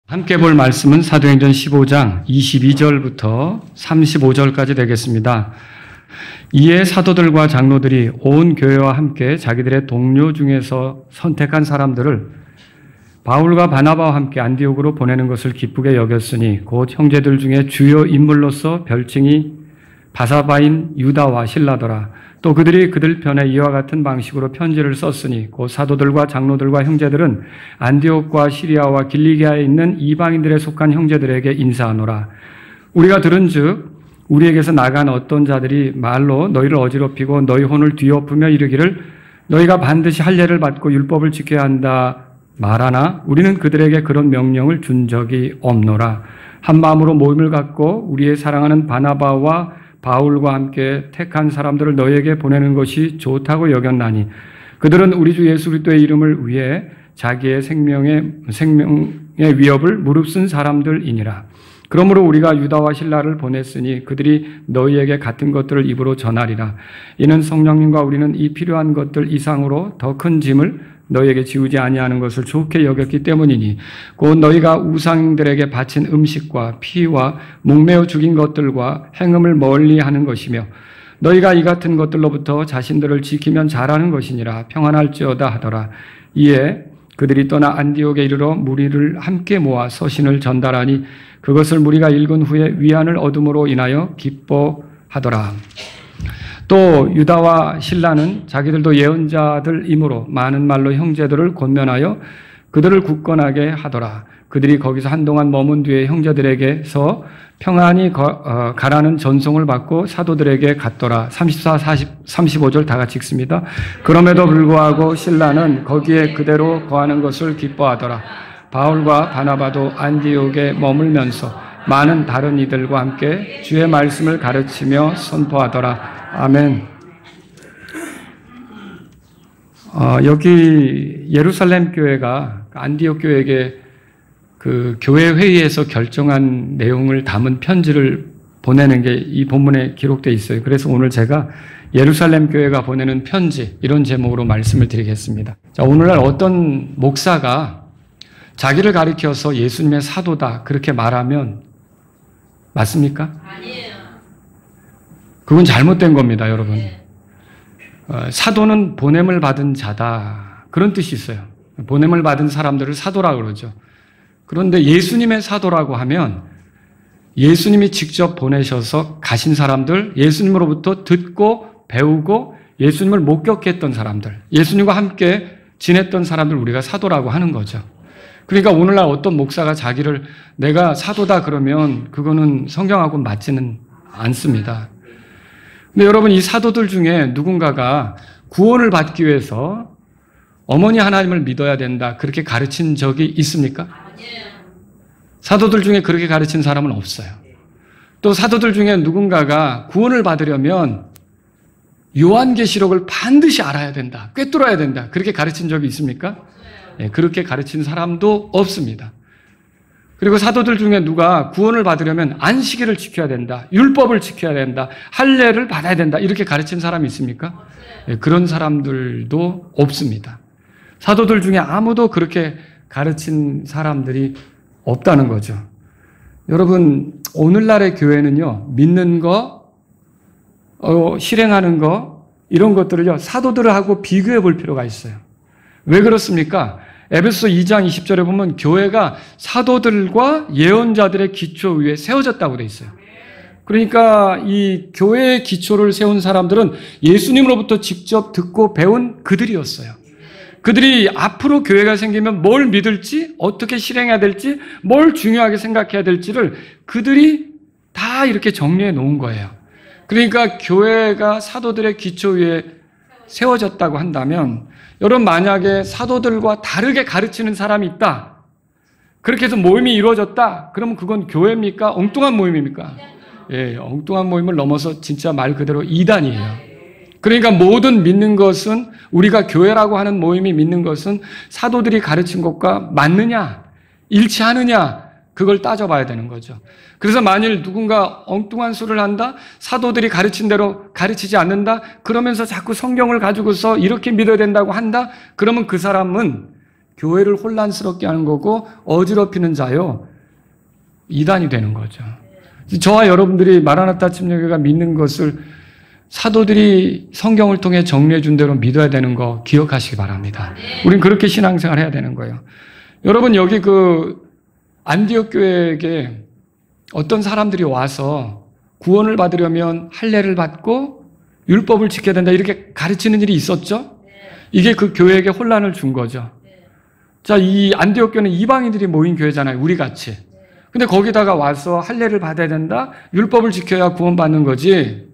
함께 볼 말씀은 사도행전 15장 22절부터 35절까지 되겠습니다. 이에 사도들과 장로들이 온 교회와 함께 자기들의 동료 중에서 선택한 사람들을 바울과 바나바와 함께 안디옥으로 보내는 것을 기쁘게 여겼으니 곧 형제들 중에 주요 인물로서 별칭이 바사바인 유다와 실라더라. 또 그들이 그들 편에 이와 같은 방식으로 편지를 썼으니 곧 사도들과 장로들과 형제들은 안디옥과 시리아와 길리기아에 있는 이방인들에 속한 형제들에게 인사하노라. 우리가 들은즉 우리에게서 나간 어떤 자들이 말로 너희를 어지럽히고 너희 혼을 뒤엎으며 이르기를 너희가 반드시 할례를 받고 율법을 지켜야 한다 말하나 우리는 그들에게 그런 명령을 준 적이 없노라. 한 마음으로 모임을 갖고 우리의 사랑하는 바나바와 바울과 함께 택한 사람들을 너희에게 보내는 것이 좋다고 여겼나니 그들은 우리 주 예수 그리스도의 이름을 위해 자기의 생명의 위협을 무릅쓴 사람들이니라. 그러므로 우리가 유다와 실라를 보냈으니 그들이 너희에게 같은 것들을 입으로 전하리라. 이는 성령님과 우리는 이 필요한 것들 이상으로 더 큰 짐을 너희에게 지우지 아니하는 것을 좋게 여겼기 때문이니 곧 너희가 우상들에게 바친 음식과 피와 목매어 죽인 것들과 행음을 멀리하는 것이며 너희가 이 같은 것들로부터 자신들을 지키면 잘하는 것이니라. 평안할지어다 하더라. 이에 그들이 떠나 안디옥에 이르러 무리를 함께 모아 서신을 전달하니 그것을 무리가 읽은 후에 위안을 얻음으로 인하여 기뻐하더라. 또 유다와 실라는 자기들도 예언자들이므로 많은 말로 형제들을 권면하여 그들을 굳건하게 하더라. 그들이 거기서 한동안 머문 뒤에 형제들에게서 평안히 가라는 전송을 받고 사도들에게 갔더라. 34, 35절 다 같이 읽습니다. 그럼에도 불구하고 실라는 거기에 그대로 거하는 것을 기뻐하더라. 바울과 바나바도 안디옥에 머물면서 많은 다른 이들과 함께 주의 말씀을 가르치며 선포하더라. 아멘. 여기 예루살렘 교회가 안디옥 교회에게 그 교회 회의에서 결정한 내용을 담은 편지를 보내는 게 이 본문에 기록되어 있어요. 그래서 오늘 제가 예루살렘 교회가 보내는 편지 이런 제목으로 말씀을 드리겠습니다. 자, 오늘날 어떤 목사가 자기를 가리켜서 예수님의 사도다 그렇게 말하면 맞습니까? 아니에요. 그건 잘못된 겁니다, 여러분. 사도는 보냄을 받은 자다. 그런 뜻이 있어요. 보냄을 받은 사람들을 사도라고 그러죠. 그런데 예수님의 사도라고 하면 예수님이 직접 보내셔서 가신 사람들, 예수님으로부터 듣고 배우고 예수님을 목격했던 사람들, 예수님과 함께 지냈던 사람들 우리가 사도라고 하는 거죠. 그러니까 오늘날 어떤 목사가 자기를 내가 사도다 그러면 그거는 성경하고 맞지는 않습니다. 근데 여러분 이 사도들 중에 누군가가 구원을 받기 위해서 어머니 하나님을 믿어야 된다 그렇게 가르친 적이 있습니까? 아니에요. 사도들 중에 그렇게 가르친 사람은 없어요. 또 사도들 중에 누군가가 구원을 받으려면 요한계시록을 반드시 알아야 된다, 꿰뚫어야 된다 그렇게 가르친 적이 있습니까? 네, 그렇게 가르친 사람도 없습니다. 그리고 사도들 중에 누가 구원을 받으려면 안식일을 지켜야 된다, 율법을 지켜야 된다, 할례를 받아야 된다 이렇게 가르친 사람이 있습니까? 네, 그런 사람들도 없습니다. 사도들 중에 아무도 그렇게 가르친 사람들이 없다는 거죠. 여러분 오늘날의 교회는요 믿는 거, 실행하는 거 이런 것들을요 사도들하고 비교해 볼 필요가 있어요. 왜 그렇습니까? 에베소 2장 20절에 보면 교회가 사도들과 예언자들의 기초 위에 세워졌다고 되어 있어요. 그러니까 이 교회의 기초를 세운 사람들은 예수님으로부터 직접 듣고 배운 그들이었어요. 그들이 앞으로 교회가 생기면 뭘 믿을지, 어떻게 실행해야 될지, 뭘 중요하게 생각해야 될지를 그들이 다 이렇게 정리해 놓은 거예요. 그러니까 교회가 사도들의 기초 위에 세워졌다고 한다면 여러분 만약에 사도들과 다르게 가르치는 사람이 있다, 그렇게 해서 모임이 이루어졌다, 그러면 그건 교회입니까? 엉뚱한 모임입니까? 예, 엉뚱한 모임을 넘어서 진짜 말 그대로 이단이에요. 그러니까 모든 믿는 것은 우리가 교회라고 하는 모임이 믿는 것은 사도들이 가르친 것과 맞느냐, 일치하느냐 그걸 따져봐야 되는 거죠. 그래서 만일 누군가 엉뚱한 소리를 한다, 사도들이 가르친 대로 가르치지 않는다, 그러면서 자꾸 성경을 가지고서 이렇게 믿어야 된다고 한다, 그러면 그 사람은 교회를 혼란스럽게 하는 거고 어지럽히는 자요. 이단이 되는 거죠. 저와 여러분들이 마라나타 침례교회가 믿는 것을 사도들이 성경을 통해 정리해 준 대로 믿어야 되는 거 기억하시기 바랍니다. 우린 그렇게 신앙생활 해야 되는 거예요. 여러분 여기 안디옥 교회에게 어떤 사람들이 와서 구원을 받으려면 할례를 받고 율법을 지켜야 된다 이렇게 가르치는 일이 있었죠. 이게 그 교회에게 혼란을 준 거죠. 자, 이 안디옥 교회는 이방인들이 모인 교회잖아요. 우리 같이. 근데 거기다가 와서 할례를 받아야 된다. 율법을 지켜야 구원받는 거지.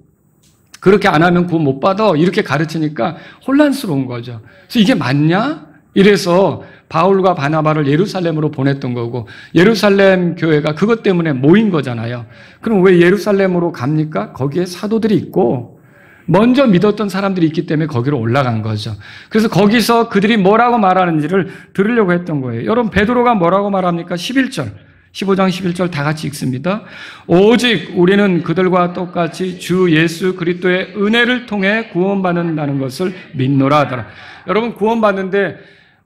그렇게 안 하면 구원 못 받아. 이렇게 가르치니까 혼란스러운 거죠. 그래서 이게 맞냐? 이래서 바울과 바나바를 예루살렘으로 보냈던 거고 예루살렘 교회가 그것 때문에 모인 거잖아요. 그럼 왜 예루살렘으로 갑니까? 거기에 사도들이 있고 먼저 믿었던 사람들이 있기 때문에 거기로 올라간 거죠. 그래서 거기서 그들이 뭐라고 말하는지를 들으려고 했던 거예요. 여러분 베드로가 뭐라고 말합니까? 11절. 15장 11절 다 같이 읽습니다. 오직 우리는 그들과 똑같이 주 예수 그리스도의 은혜를 통해 구원받는다는 것을 믿노라 하더라. 여러분 구원받는데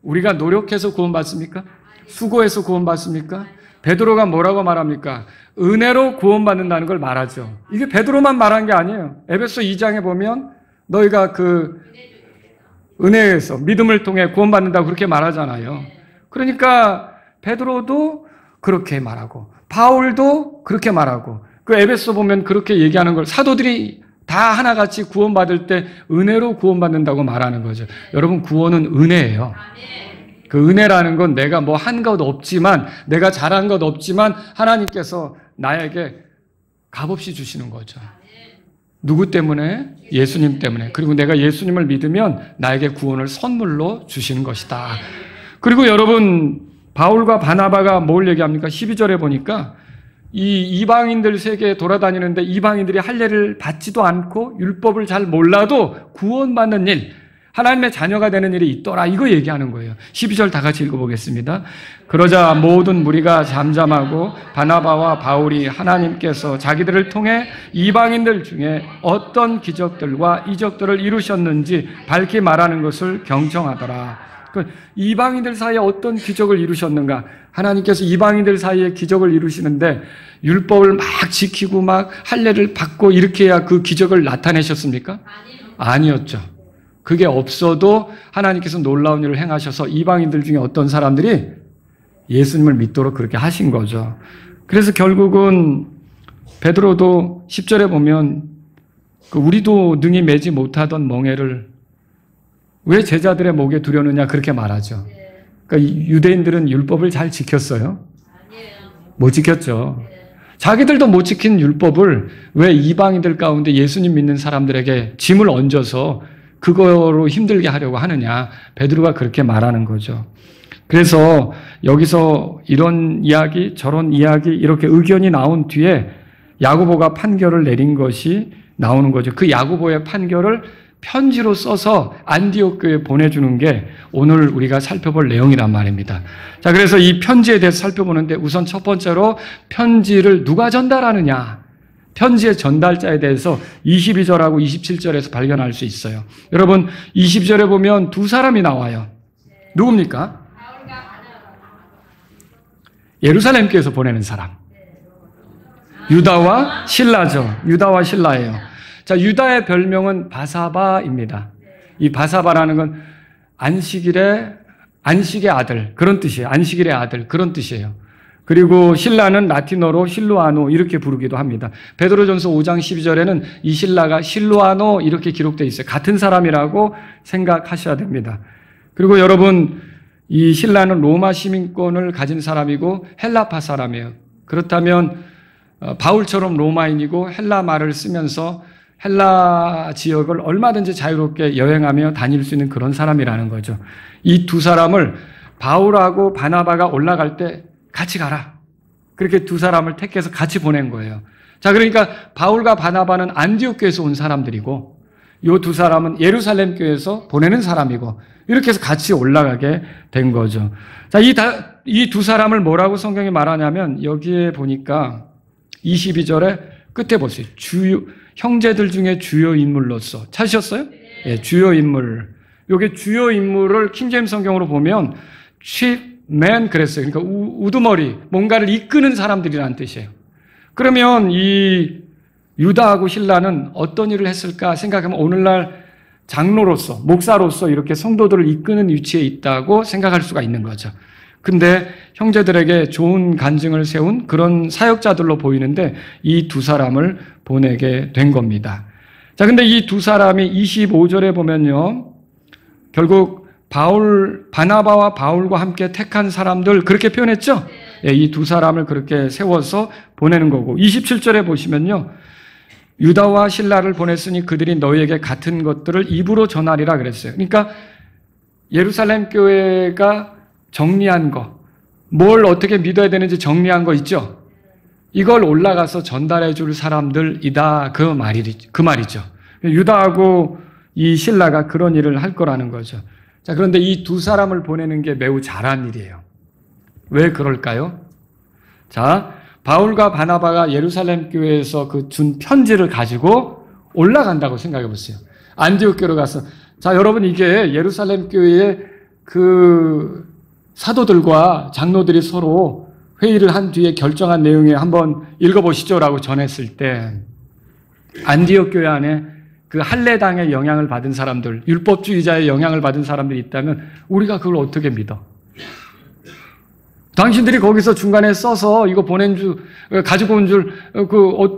우리가 노력해서 구원받습니까? 수고해서 구원받습니까? 베드로가 뭐라고 말합니까? 은혜로 구원받는다는 걸 말하죠. 이게 베드로만 말한 게 아니에요. 에베소 2장에 보면 너희가 그 은혜에서 믿음을 통해 구원받는다고 그렇게 말하잖아요. 그러니까 베드로도 그렇게 말하고 바울도 그렇게 말하고 그 에베소 보면 그렇게 얘기하는 걸 사도들이 다 하나같이 구원받을 때 은혜로 구원받는다고 말하는 거죠. 여러분 구원은 은혜예요. 그 은혜라는 건 내가 뭐 한 것 없지만 내가 잘한 것 없지만 하나님께서 나에게 값없이 주시는 거죠. 누구 때문에? 예수님 때문에. 그리고 내가 예수님을 믿으면 나에게 구원을 선물로 주시는 것이다. 그리고 여러분 바울과 바나바가 뭘 얘기합니까? 12절에 보니까 이 이방인들 세계에 돌아다니는데 이방인들이 할례를 받지도 않고 율법을 잘 몰라도 구원받는 일, 하나님의 자녀가 되는 일이 있더라. 이거 얘기하는 거예요. 12절 다 같이 읽어보겠습니다. 그러자 모든 무리가 잠잠하고 바나바와 바울이 하나님께서 자기들을 통해 이방인들 중에 어떤 기적들과 이적들을 이루셨는지 밝히 말하는 것을 경청하더라. 이방인들 사이에 어떤 기적을 이루셨는가? 하나님께서 이방인들 사이에 기적을 이루시는데 율법을 막 지키고 막 할례를 받고 이렇게 해야 그 기적을 나타내셨습니까? 아니었죠. 그게 없어도 하나님께서 놀라운 일을 행하셔서 이방인들 중에 어떤 사람들이 예수님을 믿도록 그렇게 하신 거죠. 그래서 결국은 베드로도 10절에 보면 우리도 능히 매지 못하던 멍에를 왜 제자들의 목에 두려느냐 그렇게 말하죠. 그러니까 유대인들은 율법을 잘 지켰어요? 못 지켰죠. 자기들도 못 지킨 율법을 왜 이방인들 가운데 예수님 믿는 사람들에게 짐을 얹어서 그거로 힘들게 하려고 하느냐. 베드로가 그렇게 말하는 거죠. 그래서 여기서 이런 이야기 저런 이야기 이렇게 의견이 나온 뒤에 야고보가 판결을 내린 것이 나오는 거죠. 그 야고보의 판결을 편지로 써서 안디옥 교회에 보내주는 게 오늘 우리가 살펴볼 내용이란 말입니다. 자, 그래서 이 편지에 대해서 살펴보는데 우선 첫 번째로 편지를 누가 전달하느냐. 편지의 전달자에 대해서 22절하고 27절에서 발견할 수 있어요. 여러분 22절에 보면 두 사람이 나와요. 누굽니까? 예루살렘 교회에서 보내는 사람. 유다와 실라죠. 유다와 실라예요. 자, 유다의 별명은 바사바입니다. 이 바사바라는 건 안식의 아들 그런 뜻이에요. 안식일의 아들 그런 뜻이에요. 그리고 실라는 라틴어로 실루아노 이렇게 부르기도 합니다. 베드로전서 5장 12절에는 이 실라가 실루아노 이렇게 기록되어 있어요. 같은 사람이라고 생각하셔야 됩니다. 그리고 여러분 이 실라는 로마 시민권을 가진 사람이고 헬라파 사람이에요. 그렇다면 바울처럼 로마인이고 헬라 말을 쓰면서 헬라 지역을 얼마든지 자유롭게 여행하며 다닐 수 있는 그런 사람이라는 거죠. 이 두 사람을 바울하고 바나바가 올라갈 때 같이 가라. 그렇게 두 사람을 택해서 같이 보낸 거예요. 자, 그러니까 바울과 바나바는 안디옥 교회에서 온 사람들이고 이 두 사람은 예루살렘 교회에서 보내는 사람이고 이렇게 해서 같이 올라가게 된 거죠. 자, 이 두 사람을 뭐라고 성경이 말하냐면 여기에 보니까 22절에 끝에 보세요. 형제들 중에 주요 인물로서 찾으셨어요? 예, 주요 인물. 여기 주요 인물을 킹제임스 성경으로 보면 chiefman 그랬어요. 그러니까 우두머리, 뭔가를 이끄는 사람들이라는 뜻이에요. 그러면 이 유다하고 실라는 어떤 일을 했을까 생각하면 오늘날 장로로서, 목사로서 이렇게 성도들을 이끄는 위치에 있다고 생각할 수가 있는 거죠. 근데 형제들에게 좋은 간증을 세운 그런 사역자들로 보이는데 이 두 사람을 보내게 된 겁니다. 자, 근데 이 두 사람이 25절에 보면요. 결국 바나바와 바울과 함께 택한 사람들 그렇게 표현했죠? 예, 이 두 사람을 그렇게 세워서 보내는 거고 27절에 보시면요. 유다와 실라를 보냈으니 그들이 너희에게 같은 것들을 입으로 전하리라 그랬어요. 그러니까 예루살렘 교회가 정리한 거, 뭘 어떻게 믿어야 되는지 정리한 거 있죠? 이걸 올라가서 전달해 줄 사람들이다. 그 말이죠. 유다하고 이 실라가 그런 일을 할 거라는 거죠. 자, 그런데 이 두 사람을 보내는 게 매우 잘한 일이에요. 왜 그럴까요? 자, 바울과 바나바가 예루살렘 교회에서 그 준 편지를 가지고 올라간다고 생각해 보세요. 안디옥 교로 가서 자, 여러분 이게 예루살렘 교회의 그 사도들과 장로들이 서로 회의를 한 뒤에 결정한 내용에 한번 읽어보시죠라고 전했을 때 안디옥 교회 안에 그 할례당의 영향을 받은 사람들, 율법주의자의 영향을 받은 사람들이 있다면 우리가 그걸 어떻게 믿어? 당신들이 거기서 중간에 써서 이거 가지고 온 줄,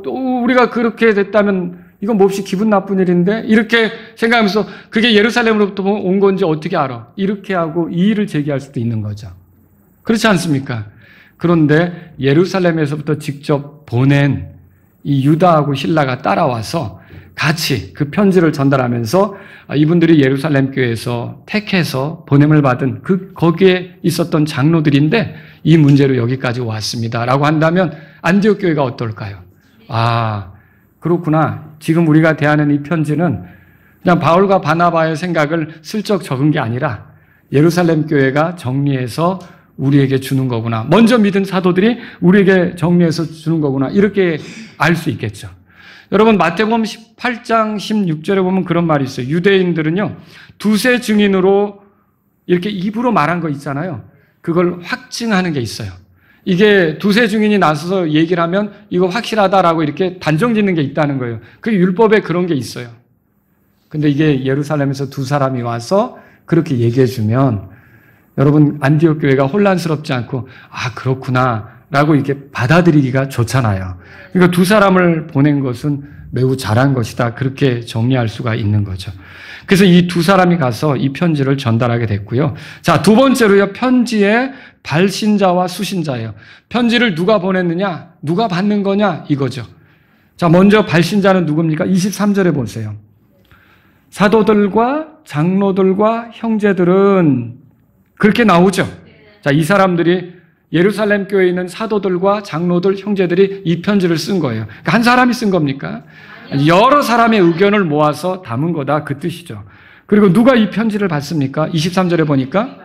우리가 그렇게 됐다면 이건 몹시 기분 나쁜 일인데? 이렇게 생각하면서 그게 예루살렘으로부터 온 건지 어떻게 알아? 이렇게 하고 이의를 제기할 수도 있는 거죠. 그렇지 않습니까? 그런데 예루살렘에서부터 직접 보낸 이 유다하고 실라가 따라와서 같이 그 편지를 전달하면서 이분들이 예루살렘 교회에서 택해서 보냄을 받은 거기에 있었던 장로들인데 이 문제로 여기까지 왔습니다. 라고 한다면 안디옥 교회가 어떨까요? 아, 그렇구나. 지금 우리가 대하는 이 편지는 그냥 바울과 바나바의 생각을 슬쩍 적은 게 아니라 예루살렘 교회가 정리해서 우리에게 주는 거구나. 먼저 믿은 사도들이 우리에게 정리해서 주는 거구나. 이렇게 알 수 있겠죠. 여러분 마태복음 18장 16절에 보면 그런 말이 있어요. 유대인들은요. 두세 증인으로 이렇게 입으로 말한 거 있잖아요. 그걸 확증하는 게 있어요. 이게 두세 증인이 나서서 얘기를 하면 이거 확실하다라고 이렇게 단정 짓는 게 있다는 거예요. 그 율법에 그런 게 있어요. 근데 이게 예루살렘에서 두 사람이 와서 그렇게 얘기해 주면 여러분 안디옥 교회가 혼란스럽지 않고 아 그렇구나 라고 이렇게 받아들이기가 좋잖아요. 그러니까 두 사람을 보낸 것은 매우 잘한 것이다. 그렇게 정리할 수가 있는 거죠. 그래서 이 두 사람이 가서 이 편지를 전달하게 됐고요. 자, 두 번째로요. 편지의 발신자와 수신자예요. 편지를 누가 보냈느냐? 누가 받는 거냐? 이거죠. 자, 먼저 발신자는 누굽니까? 23절에 보세요. 사도들과 장로들과 형제들은 그렇게 나오죠. 자, 이 사람들이 예루살렘 교회에 있는 사도들과 장로들, 형제들이 이 편지를 쓴 거예요. 그러니까 한 사람이 쓴 겁니까? 여러 사람의 의견을 모아서 담은 거다. 그 뜻이죠. 그리고 누가 이 편지를 받습니까? 23절에 보니까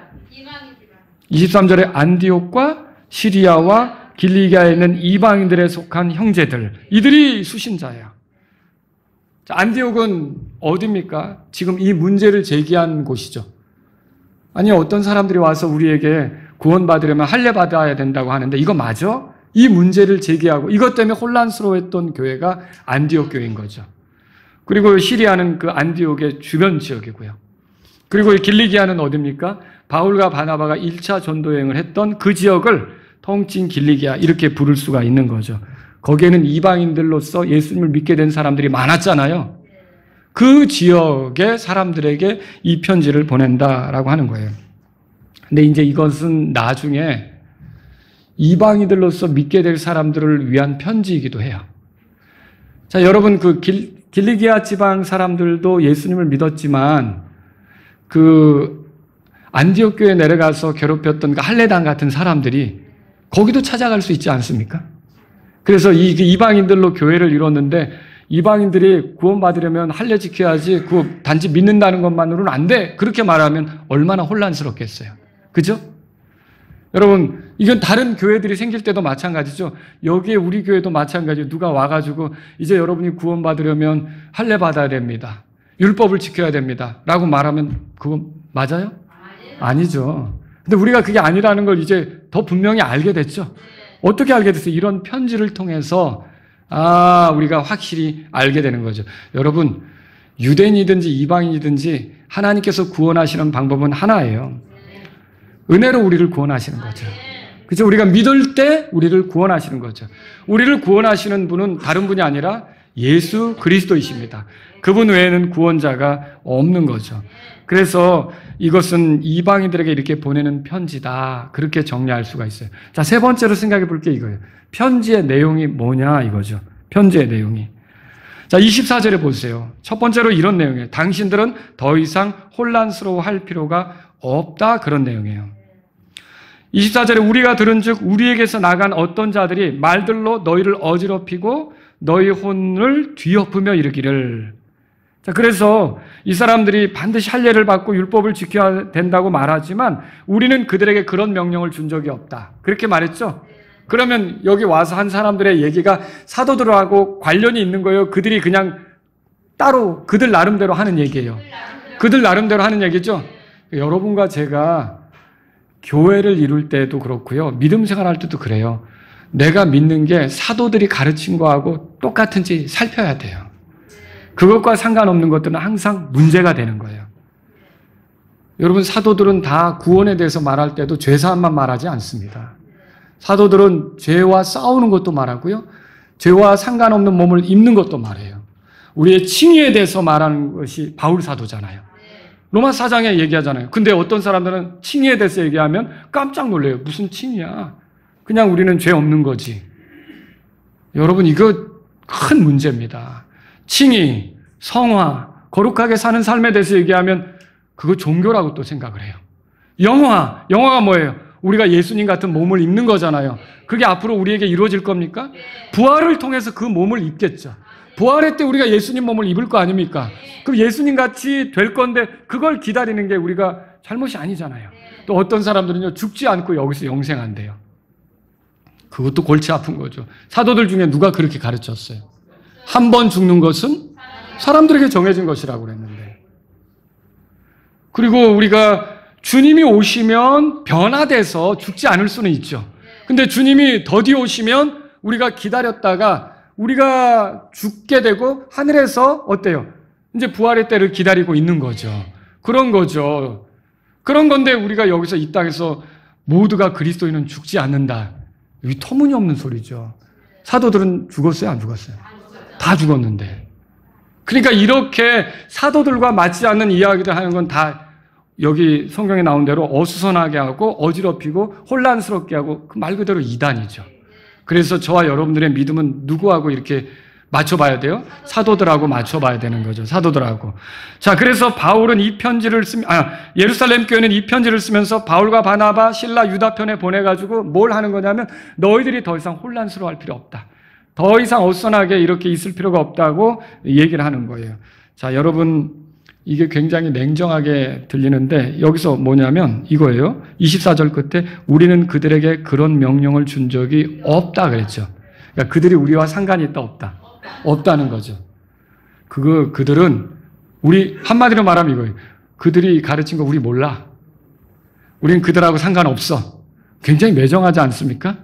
23절에 안디옥과 시리아와 길리기아에 있는 이방인들에 속한 형제들. 이들이 수신자예요. 자, 안디옥은 어디입니까? 지금 이 문제를 제기한 곳이죠. 아니 어떤 사람들이 와서 우리에게 구원받으려면 할례받아야 된다고 하는데 이거 맞아? 이 문제를 제기하고 이것 때문에 혼란스러워했던 교회가 안디옥 교회인 거죠. 그리고 시리아는 그 안디옥의 주변 지역이고요. 그리고 길리기아는 어디입니까? 바울과 바나바가 1차 전도 여행을 했던 그 지역을 통칭 길리기아 이렇게 부를 수가 있는 거죠. 거기에는 이방인들로서 예수님을 믿게 된 사람들이 많았잖아요. 그 지역의 사람들에게 이 편지를 보낸다라고 하는 거예요. 근데 이제 이것은 나중에 이방인들로서 믿게 될 사람들을 위한 편지이기도 해요. 자, 여러분 그 길리기아 지방 사람들도 예수님을 믿었지만 그 안디옥 교회에 내려가서 괴롭혔던 그 할례당 같은 사람들이 거기도 찾아갈 수 있지 않습니까? 그래서 이 이방인들로 교회를 이뤘는데 이방인들이 구원받으려면 할례 지켜야지 그 단지 믿는다는 것만으로는 안 돼. 그렇게 말하면 얼마나 혼란스럽겠어요. 그죠? 여러분 이건 다른 교회들이 생길 때도 마찬가지죠. 여기에 우리 교회도 마찬가지예요. 누가 와가지고 이제 여러분이 구원받으려면 할례 받아야 됩니다. 율법을 지켜야 됩니다. 라고 말하면 그거 맞아요? 아니죠. 근데 우리가 그게 아니라는 걸 이제 더 분명히 알게 됐죠. 어떻게 알게 됐어요? 이런 편지를 통해서 우리가 확실히 알게 되는 거죠. 여러분, 유대인이든지 이방인이든지 하나님께서 구원하시는 방법은 하나예요. 은혜로 우리를 구원하시는 거죠. 그래서 우리가 믿을 때 우리를 구원하시는 거죠. 우리를 구원하시는 분은 다른 분이 아니라 예수 그리스도이십니다. 그분 외에는 구원자가 없는 거죠. 그래서 이것은 이방인들에게 이렇게 보내는 편지다. 그렇게 정리할 수가 있어요. 자, 세 번째로 생각해 볼 게 이거예요. 편지의 내용이 뭐냐 이거죠. 편지의 내용이. 자, 24절에 보세요. 첫 번째로 이런 내용이에요. 당신들은 더 이상 혼란스러워할 필요가 없다. 그런 내용이에요. 24절에 우리가 들은즉 우리에게서 나간 어떤 자들이 말들로 너희를 어지럽히고 너희 혼을 뒤엎으며 이르기를. 자, 그래서 이 사람들이 반드시 할례를 받고 율법을 지켜야 된다고 말하지만 우리는 그들에게 그런 명령을 준 적이 없다. 그렇게 말했죠? 그러면 여기 와서 한 사람들의 얘기가 사도들하고 관련이 있는 거예요? 그들이 그냥 따로 그들 나름대로 하는 얘기예요. 그들 나름대로 하는 얘기죠? 여러분과 제가 교회를 이룰 때도 그렇고요. 믿음 생활할 때도 그래요. 내가 믿는 게 사도들이 가르친 거하고 똑같은지 살펴야 돼요. 그것과 상관없는 것들은 항상 문제가 되는 거예요. 여러분, 사도들은 다 구원에 대해서 말할 때도 죄사함만 말하지 않습니다. 사도들은 죄와 싸우는 것도 말하고요. 죄와 상관없는 몸을 입는 것도 말해요. 우리의 칭의에 대해서 말하는 것이 바울 사도잖아요. 로마 4장에 얘기하잖아요. 근데 어떤 사람들은 칭의에 대해서 얘기하면 깜짝 놀래요. 무슨 칭의야? 그냥 우리는 죄 없는 거지. 여러분, 이거 큰 문제입니다. 칭의, 성화, 거룩하게 사는 삶에 대해서 얘기하면 그거 종교라고 또 생각을 해요. 영화가 뭐예요? 우리가 예수님 같은 몸을 입는 거잖아요. 그게 앞으로 우리에게 이루어질 겁니까? 부활을 통해서 그 몸을 입겠죠. 부활의 때 우리가 예수님 몸을 입을 거 아닙니까? 그럼 예수님 같이 될 건데 그걸 기다리는 게 우리가 잘못이 아니잖아요. 또 어떤 사람들은요, 죽지 않고 여기서 영생한대요. 그것도 골치 아픈 거죠. 사도들 중에 누가 그렇게 가르쳤어요? 한 번 죽는 것은 사람들에게 정해진 것이라고 그랬는데. 그리고 우리가 주님이 오시면 변화돼서 죽지 않을 수는 있죠. 근데 주님이 더디 오시면 우리가 기다렸다가 우리가 죽게 되고 하늘에서 어때요? 이제 부활의 때를 기다리고 있는 거죠. 그런 거죠. 그런 건데 우리가 여기서 이 땅에서 모두가 그리스도인은 죽지 않는다. 이게 터무니없는 소리죠. 사도들은 죽었어요? 안 죽었어요? 다 죽었는데. 그러니까 이렇게 사도들과 맞지 않는 이야기를 하는 건 다 여기 성경에 나온 대로 어수선하게 하고 어지럽히고 혼란스럽게 하고 그 말 그대로 이단이죠. 그래서 저와 여러분들의 믿음은 누구하고 이렇게 맞춰봐야 돼요? 사도들하고 맞춰봐야 되는 거죠. 사도들하고. 자, 그래서 바울은 이 편지를 예루살렘 교회는 이 편지를 쓰면서 바울과 바나바, 실라, 유다 편에 보내가지고 뭘 하는 거냐면 너희들이 더 이상 혼란스러워할 필요 없다. 더 이상 어수선하게 이렇게 있을 필요가 없다고 얘기를 하는 거예요. 자, 여러분, 이게 굉장히 냉정하게 들리는데 여기서 뭐냐면 이거예요. 24절 끝에 우리는 그들에게 그런 명령을 준 적이 없다 그랬죠. 그러니까 그들이 우리와 상관이 있다 없다. 없다는 거죠. 그들은 우리 한마디로 말하면 이거예요. 그들이 가르친 거 우리 몰라. 우리는 그들하고 상관없어. 굉장히 매정하지 않습니까?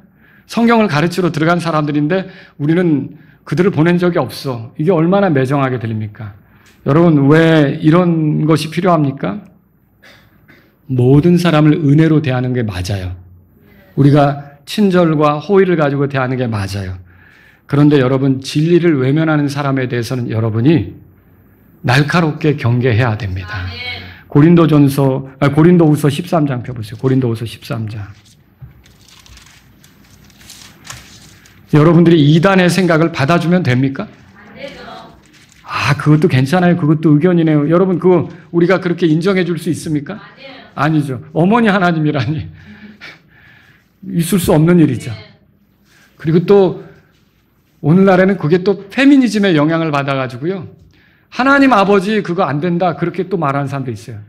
성경을 가르치러 들어간 사람들인데 우리는 그들을 보낸 적이 없어. 이게 얼마나 매정하게 들립니까? 여러분, 왜 이런 것이 필요합니까? 모든 사람을 은혜로 대하는 게 맞아요. 우리가 친절과 호의를 가지고 대하는 게 맞아요. 그런데 여러분, 진리를 외면하는 사람에 대해서는 여러분이 날카롭게 경계해야 됩니다. 고린도후서 13장 펴보세요. 고린도후서 13장. 여러분들이 이단의 생각을 받아주면 됩니까? 그것도 괜찮아요. 그것도 의견이네요. 여러분, 그거 우리가 그렇게 인정해 줄 수 있습니까? 아니죠. 어머니 하나님이라니. 있을 수 없는 일이죠. 그리고 또 오늘날에는 그게 또 페미니즘의 영향을 받아가지고요. 하나님 아버지 그거 안 된다. 그렇게 또 말하는 사람도 있어요.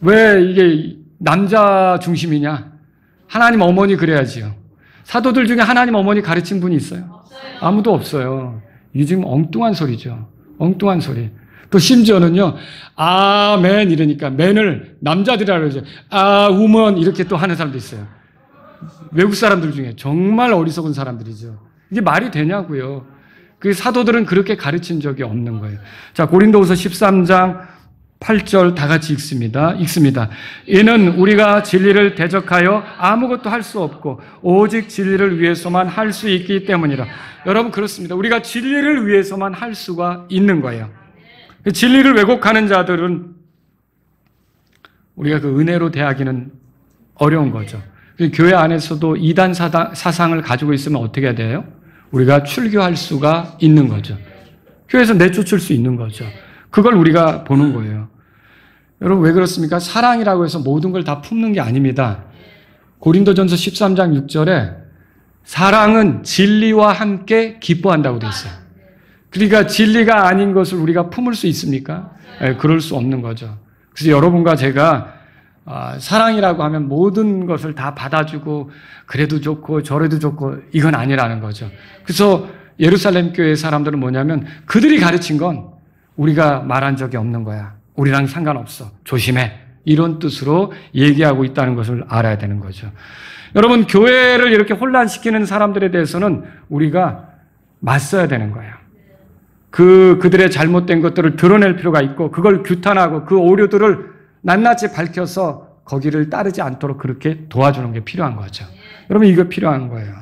왜 이게 남자 중심이냐? 하나님 어머니 그래야지요. 사도들 중에 하나님 어머니 가르친 분이 있어요? 아무도 없어요. 이게 지금 엉뚱한 소리죠. 엉뚱한 소리. 또 심지어는요, 아멘 이러니까 맨을 남자들이라 그러죠. 우먼 이렇게 또 하는 사람도 있어요. 외국 사람들 중에 정말 어리석은 사람들이죠. 이게 말이 되냐고요. 그 사도들은 그렇게 가르친 적이 없는 거예요. 자, 고린도후서 13장 8절 다 같이 읽습니다. 이는 우리가 진리를 대적하여 아무것도 할 수 없고 오직 진리를 위해서만 할 수 있기 때문이라. 여러분 그렇습니다. 우리가 진리를 위해서만 할 수가 있는 거예요. 진리를 왜곡하는 자들은 우리가 그 은혜로 대하기는 어려운 거죠. 교회 안에서도 이단 사상을 가지고 있으면 어떻게 돼요? 우리가 출교할 수가 있는 거죠. 교회에서 내쫓을 수 있는 거죠. 그걸 우리가 보는 거예요. 여러분 왜 그렇습니까? 사랑이라고 해서 모든 걸 다 품는 게 아닙니다. 고린도전서 13장 6절에 사랑은 진리와 함께 기뻐한다고 되어 있어요. 그러니까 진리가 아닌 것을 우리가 품을 수 있습니까? 네, 그럴 수 없는 거죠. 그래서 여러분과 제가 사랑이라고 하면 모든 것을 다 받아주고 그래도 좋고 저래도 좋고 이건 아니라는 거죠. 그래서 예루살렘 교회 사람들은 뭐냐면 그들이 가르친 건 우리가 말한 적이 없는 거야. 우리랑 상관없어. 조심해. 이런 뜻으로 얘기하고 있다는 것을 알아야 되는 거죠. 여러분 교회를 이렇게 혼란시키는 사람들에 대해서는 우리가 맞서야 되는 거예요. 그들의 잘못된 것들을 드러낼 필요가 있고 그걸 규탄하고 그 오류들을 낱낱이 밝혀서 거기를 따르지 않도록 그렇게 도와주는 게 필요한 거죠. 여러분 이거 필요한 거예요.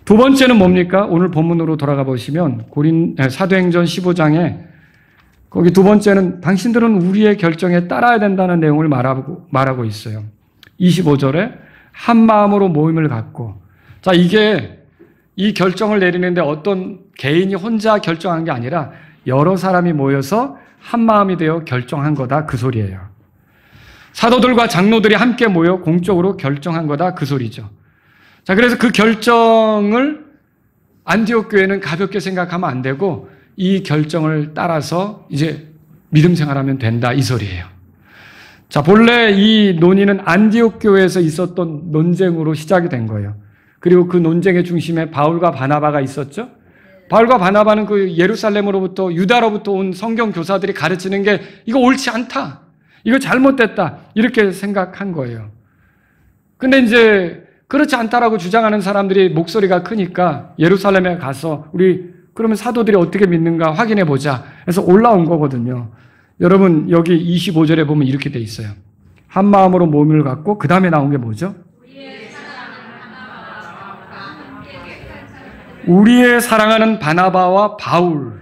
두 번째는 뭡니까? 오늘 본문으로 돌아가 보시면 사도행전 15장에 거기 두 번째는 당신들은 우리의 결정에 따라야 된다는 내용을 말하고 있어요. 25절에 한 마음으로 모임을 갖고. 자, 이게 이 결정을 내리는데 어떤 개인이 혼자 결정한 게 아니라 여러 사람이 모여서 한 마음이 되어 결정한 거다 그 소리예요. 사도들과 장로들이 함께 모여 공적으로 결정한 거다 그 소리죠. 자, 그래서 그 결정을 안디옥 교회는 가볍게 생각하면 안 되고 이 결정을 따라서 이제 믿음 생활하면 된다 이 소리예요. 자, 본래 이 논의는 안디옥 교회에서 있었던 논쟁으로 시작이 된 거예요. 그리고 그 논쟁의 중심에 바울과 바나바가 있었죠. 바울과 바나바는 그 예루살렘으로부터 유다로부터 온 성경 교사들이 가르치는 게 이거 옳지 않다. 이거 잘못됐다. 이렇게 생각한 거예요. 근데 이제 그렇지 않다라고 주장하는 사람들이 목소리가 크니까 예루살렘에 가서 우리 그러면 사도들이 어떻게 믿는가 확인해 보자. 그래서 올라온 거거든요. 여러분 여기 25절에 보면 이렇게 돼 있어요. 한 마음으로 몸을 갖고 그 다음에 나온 게 뭐죠? 우리의 사랑하는 바나바와 바울.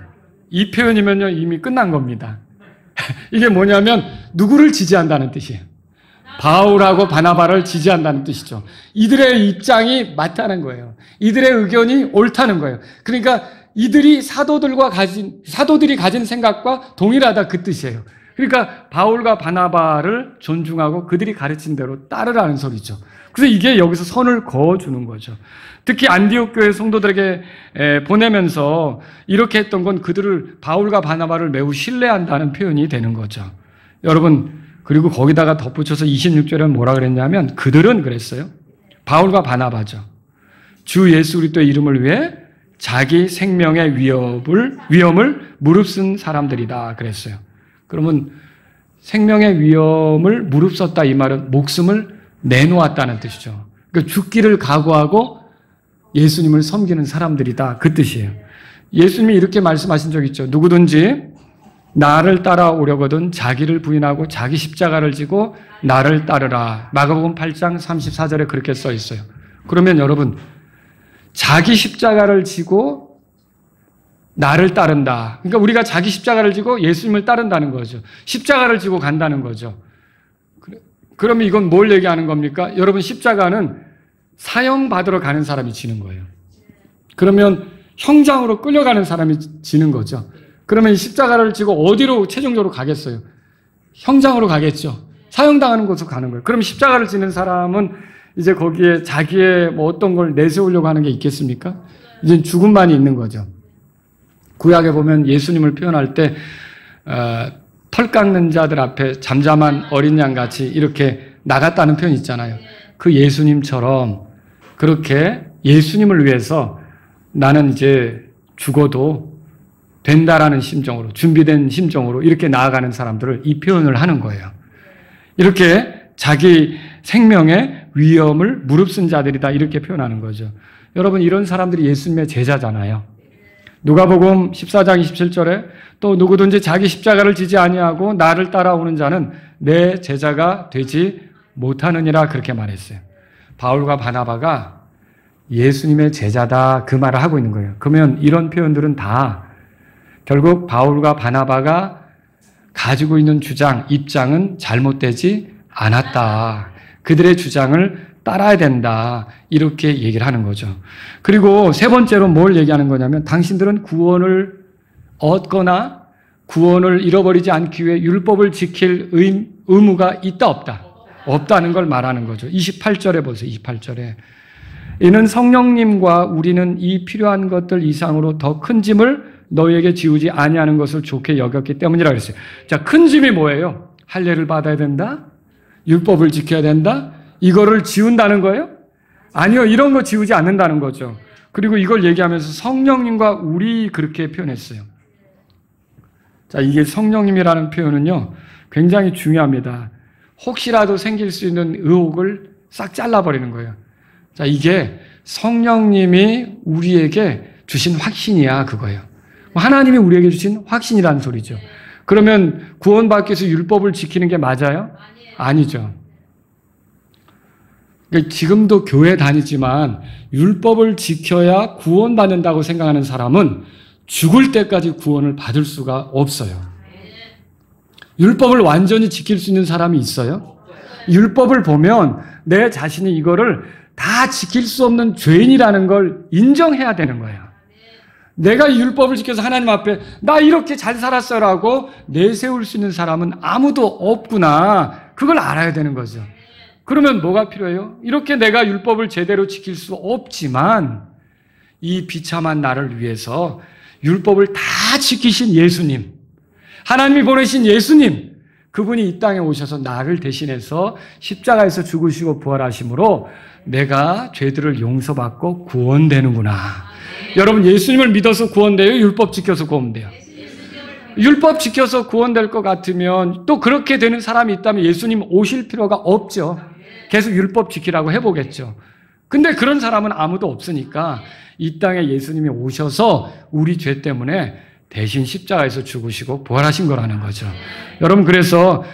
이 표현이면요 이미 끝난 겁니다. 이게 뭐냐면 누구를 지지한다는 뜻이에요. 바울하고 바나바를 지지한다는 뜻이죠. 이들의 입장이 맞다는 거예요. 이들의 의견이 옳다는 거예요. 그러니까 이들이 사도들이 가진 생각과 동일하다 그 뜻이에요. 그러니까 바울과 바나바를 존중하고 그들이 가르친 대로 따르라는 소리죠. 그래서 이게 여기서 선을 그어주는 거죠. 특히 안디옥 교회 성도들에게 보내면서 이렇게 했던 건 그들을 바울과 바나바를 매우 신뢰한다는 표현이 되는 거죠. 여러분 그리고 거기다가 덧붙여서 26절에 뭐라 그랬냐면 그들은 그랬어요. 바울과 바나바죠. 주 예수 그리스도의 이름을 위해 자기 생명의 위험을 무릅쓴 사람들이다 그랬어요. 그러면 생명의 위험을 무릅썼다 이 말은 목숨을 내놓았다는 뜻이죠. 그러니까 죽기를 각오하고 예수님을 섬기는 사람들이다 그 뜻이에요. 예수님이 이렇게 말씀하신 적 있죠. 누구든지 나를 따라오려거든 자기를 부인하고 자기 십자가를 지고 나를 따르라. 마가복음 8장 34절에 그렇게 써 있어요. 그러면 여러분 자기 십자가를 지고 나를 따른다. 그러니까 우리가 자기 십자가를 지고 예수님을 따른다는 거죠. 십자가를 지고 간다는 거죠. 그러면 이건 뭘 얘기하는 겁니까? 여러분 십자가는 사형받으러 가는 사람이 지는 거예요. 그러면 형장으로 끌려가는 사람이 지는 거죠. 그러면 이 십자가를 지고 어디로 최종적으로 가겠어요? 형장으로 가겠죠. 사형당하는 곳으로 가는 거예요. 그럼 십자가를 지는 사람은 이제 거기에 자기의 뭐 어떤 걸 내세우려고 하는 게 있겠습니까? 이제 죽음만이 있는 거죠. 구약에 보면 예수님을 표현할 때 털 깎는 자들 앞에 잠잠한 어린 양 같이 이렇게 나갔다는 표현이 있잖아요. 그 예수님처럼 그렇게 예수님을 위해서 나는 이제 죽어도 된다라는 심정으로, 준비된 심정으로 이렇게 나아가는 사람들을 이 표현을 하는 거예요. 이렇게 자기 생명의 위험을 무릅쓴 자들이다 이렇게 표현하는 거죠. 여러분, 이런 사람들이 예수님의 제자잖아요. 누가복음 14장 27절에 또 누구든지 자기 십자가를 지지 아니하고 나를 따라오는 자는 내 제자가 되지 못하느니라 그렇게 말했어요. 바울과 바나바가 예수님의 제자다 그 말을 하고 있는 거예요. 그러면 이런 표현들은 다 결국 바울과 바나바가 가지고 있는 주장, 입장은 잘못되지 않았다. 그들의 주장을 따라야 된다. 이렇게 얘기를 하는 거죠. 그리고 세 번째로 뭘 얘기하는 거냐면 당신들은 구원을 얻거나 구원을 잃어버리지 않기 위해 율법을 지킬 의무가 있다 없다? 없다는 걸 말하는 거죠. 28절에 보세요. 28절에. 이는 성령님과 우리는 이 필요한 것들 이상으로 더 큰 짐을 너희에게 지우지 아니하는 것을 좋게 여겼기 때문이라 그랬어요. 자, 큰 짐이 뭐예요? 할례를 받아야 된다? 율법을 지켜야 된다? 이거를 지운다는 거예요? 아니요. 이런 거 지우지 않는다는 거죠. 그리고 이걸 얘기하면서 성령님과 우리 그렇게 표현했어요. 자, 이게 성령님이라는 표현은요, 굉장히 중요합니다. 혹시라도 생길 수 있는 의혹을 싹 잘라버리는 거예요. 자, 이게 성령님이 우리에게 주신 확신이야, 그거예요. 하나님이 우리에게 주신 확신이라는 소리죠. 그러면 구원받기 위해서 율법을 지키는 게 맞아요? 아니죠. 지금도 교회 다니지만 율법을 지켜야 구원받는다고 생각하는 사람은 죽을 때까지 구원을 받을 수가 없어요. 율법을 완전히 지킬 수 있는 사람이 있어요? 율법을 보면 내 자신이 이거를 다 지킬 수 없는 죄인이라는 걸 인정해야 되는 거예요. 내가 이 율법을 지켜서 하나님 앞에 나 이렇게 잘 살았어라고 내세울 수 있는 사람은 아무도 없구나. 그걸 알아야 되는 거죠. 그러면 뭐가 필요해요? 이렇게 내가 율법을 제대로 지킬 수 없지만 이 비참한 나를 위해서 율법을 다 지키신 예수님, 하나님이 보내신 예수님, 그분이 이 땅에 오셔서 나를 대신해서 십자가에서 죽으시고 부활하심으로 내가 죄들을 용서받고 구원되는구나. 여러분, 예수님을 믿어서 구원돼요? 율법 지켜서 구원돼요? 율법 지켜서 구원될 것 같으면 또 그렇게 되는 사람이 있다면 예수님 오실 필요가 없죠. 계속 율법 지키라고 해보겠죠. 근데 그런 사람은 아무도 없으니까 이 땅에 예수님이 오셔서 우리 죄 때문에 대신 십자가에서 죽으시고 부활하신 거라는 거죠. 여러분, 그래서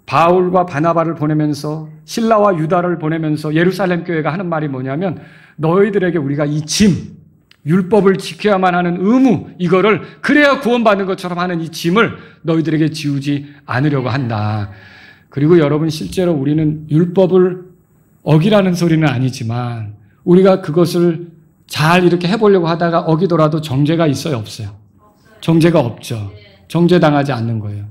바울과 바나바를 보내면서 실라와 유다를 보내면서 예루살렘 교회가 하는 말이 뭐냐면 너희들에게 우리가 이 짐, 율법을 지켜야만 하는 의무, 이거를 그래야 구원받는 것처럼 하는 이 짐을 너희들에게 지우지 않으려고 한다. 그리고 여러분, 실제로 우리는 율법을 어기라는 소리는 아니지만 우리가 그것을 잘 이렇게 해보려고 하다가 어기더라도 정죄가 있어요, 없어요? 정죄가 없죠. 정죄당하지 않는 거예요.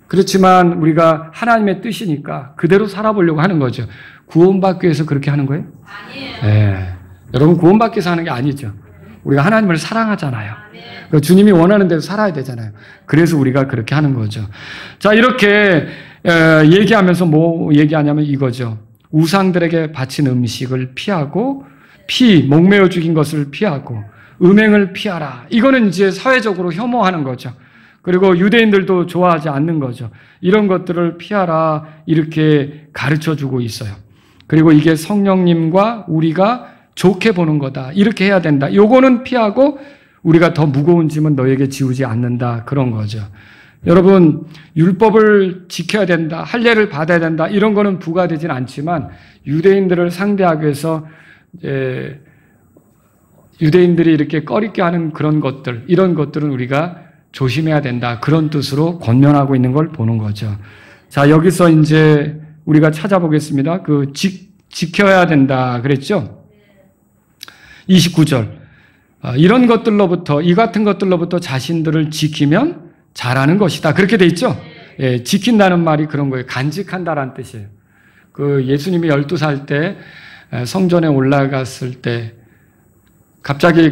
그렇지만 우리가 하나님의 뜻이니까 그대로 살아보려고 하는 거죠. 구원받기 위해서 그렇게 하는 거예요? 아니에요. 네. 여러분, 구원받기 위해서 하는 게 아니죠. 우리가 하나님을 사랑하잖아요. 주님이 원하는 대로 살아야 되잖아요. 그래서 우리가 그렇게 하는 거죠. 자, 이렇게 얘기하면서 뭐 얘기하냐면 이거죠. 우상들에게 바친 음식을 피하고 목매어 죽인 것을 피하고 음행을 피하라. 이거는 이제 사회적으로 혐오하는 거죠. 그리고 유대인들도 좋아하지 않는 거죠. 이런 것들을 피하라 이렇게 가르쳐주고 있어요. 그리고 이게 성령님과 우리가 좋게 보는 거다. 이렇게 해야 된다. 요거는 피하고 우리가 더 무거운 짐은 너에게 지우지 않는다. 그런 거죠. 여러분, 율법을 지켜야 된다. 할례를 받아야 된다. 이런 거는 부과되진 않지만 유대인들을 상대하기 위해서 이제 유대인들이 이렇게 꺼리게 하는 그런 것들, 이런 것들은 우리가 조심해야 된다. 그런 뜻으로 권면하고 있는 걸 보는 거죠. 자, 여기서 이제 우리가 찾아보겠습니다. 지켜야 된다. 그랬죠? 29절. 이런 것들로부터, 이 같은 것들로부터 자신들을 지키면 잘하는 것이다. 그렇게 돼 있죠? 예, 지킨다는 말이 그런 거예요. 간직한다라는 뜻이에요. 예수님이 12살 때 성전에 올라갔을 때 갑자기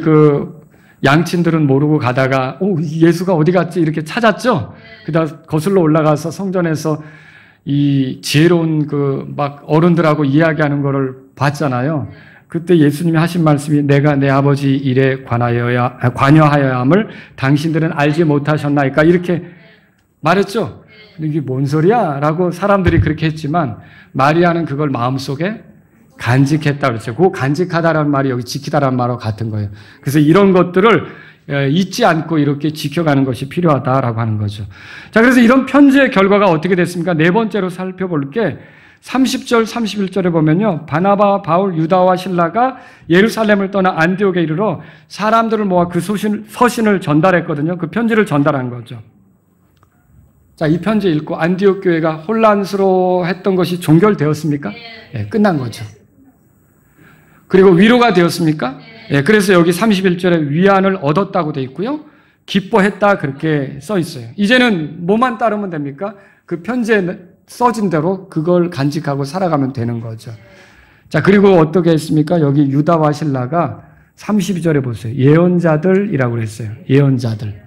양친들은 모르고 가다가 예수가 어디 갔지? 이렇게 찾았죠? 그다음 거슬러 올라가서 성전에서 이 지혜로운 막 어른들하고 이야기하는 거를 봤잖아요. 그때 예수님이 하신 말씀이 내가 내 아버지 일에 관여하여야 함을 당신들은 알지 못하셨나이까 이렇게 말했죠. 이게 뭔 소리야? 라고 사람들이 그렇게 했지만 마리아는 그걸 마음속에 간직했다고 그랬어요. 그 간직하다라는 말이 여기 지키다라는 말과 같은 거예요. 그래서 이런 것들을 잊지 않고 이렇게 지켜가는 것이 필요하다라고 하는 거죠. 자, 그래서 이런 편지의 결과가 어떻게 됐습니까? 네 번째로 살펴볼 게 30절, 31절에 보면요. 바나바, 바울, 유다와 실라가 예루살렘을 떠나 안디옥에 이르러 사람들을 모아 그 서신을 전달했거든요. 그 편지를 전달한 거죠. 자, 이 편지 읽고 안디옥 교회가 혼란스러워했던 것이 종결되었습니까? 예, 끝난 거죠. 그리고 위로가 되었습니까? 예, 그래서 여기 31절에 위안을 얻었다고 돼 있고요. 기뻐했다 그렇게 써 있어요. 이제는 뭐만 따르면 됩니까? 그 편지에 써진 대로 그걸 간직하고 살아가면 되는 거죠. 자, 그리고 어떻게 했습니까? 여기 유다와 실라가 32절에 보세요. 예언자들이라고 그랬어요. 예언자들.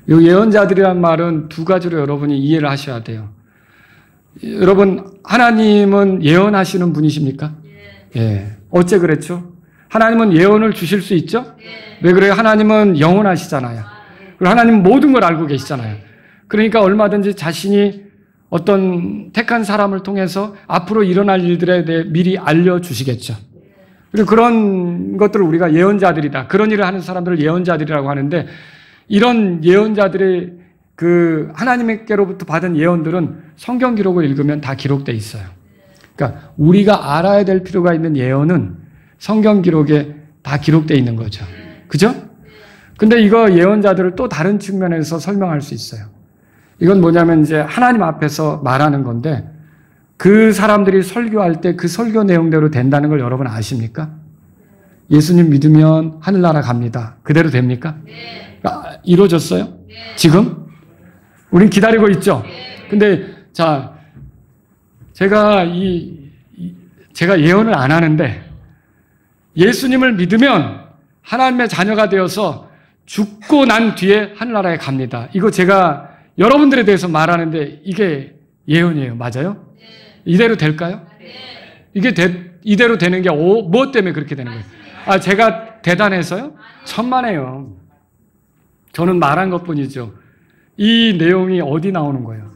이 예언자들이란 말은 두 가지로 여러분이 이해를 하셔야 돼요. 여러분, 하나님은 예언하시는 분이십니까? 예. 어째 그랬죠? 하나님은 예언을 주실 수 있죠? 왜 그래요? 하나님은 영원하시잖아요. 그리고 하나님은 모든 걸 알고 계시잖아요. 그러니까 얼마든지 자신이 어떤 택한 사람을 통해서 앞으로 일어날 일들에 대해 미리 알려주시겠죠. 그리고 그런 것들을 우리가 예언자들이다. 그런 일을 하는 사람들을 예언자들이라고 하는데 이런 예언자들의 그 하나님께로부터 받은 예언들은 성경 기록을 읽으면 다 기록되어 있어요. 그러니까 우리가 알아야 될 필요가 있는 예언은 성경 기록에 다 기록되어 있는 거죠. 그죠? 근데 이거 예언자들을 또 다른 측면에서 설명할 수 있어요. 이건 뭐냐면 이제 하나님 앞에서 말하는 건데 그 사람들이 설교할 때 그 설교 내용대로 된다는 걸 여러분 아십니까? 예수님 믿으면 하늘나라 갑니다. 그대로 됩니까? 그러니까 이루어졌어요? 지금? 우린 기다리고 있죠? 근데 자, 제가 예언을 안 하는데 예수님을 믿으면 하나님의 자녀가 되어서 죽고 난 뒤에 하늘나라에 갑니다. 이거 제가 여러분들에 대해서 말하는데 이게 예언이에요. 맞아요? 이대로 될까요? 이게 이대로 되는 게 뭐 때문에 그렇게 되는 거예요? 아, 제가 대단해서요? 천만에요. 저는 말한 것뿐이죠. 이 내용이 어디 나오는 거예요?